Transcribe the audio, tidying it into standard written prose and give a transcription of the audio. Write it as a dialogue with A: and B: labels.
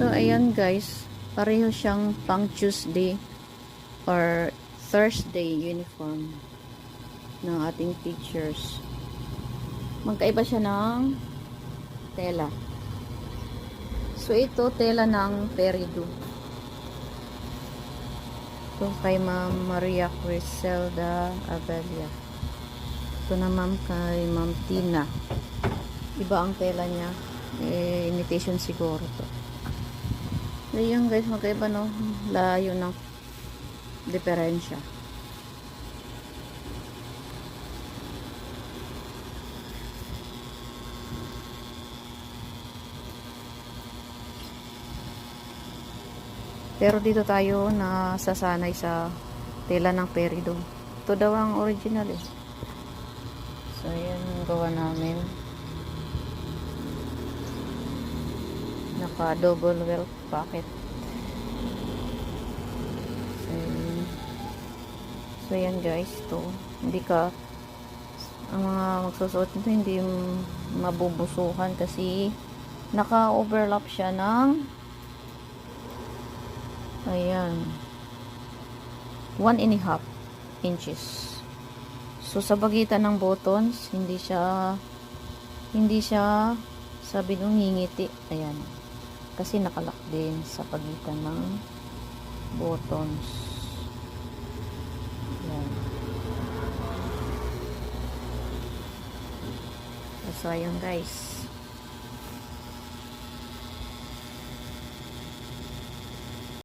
A: So, ayan guys, pareho siyang pang Tuesday or Thursday uniform ng ating teachers. Magkaiba siya ng tela. So, ito tela ng Perido. Ito kay Ma'am Maria Criselda Abelia. Ito naman kay Ma'am Tina. Iba ang tela niya. Imitation siguro to. Ayan guys, magkaiba no. Layo ng diferensya. Pero dito tayo nasasanay sa tela ng Perido. Ito daw ang original eh. So, yan gawa namin. Naka double welt pocket. So, yan guys. Ito. Hindi ka ang mga magsusuot nito hindi mabubusuhan kasi naka-overlap siya ng ayan 1.5 inches. So sa pagitan ng buttons hindi siya sabi nung ngingiti, ayan, kasi nakalak din sa pagitan ng buttons. Ayan. So ayun guys.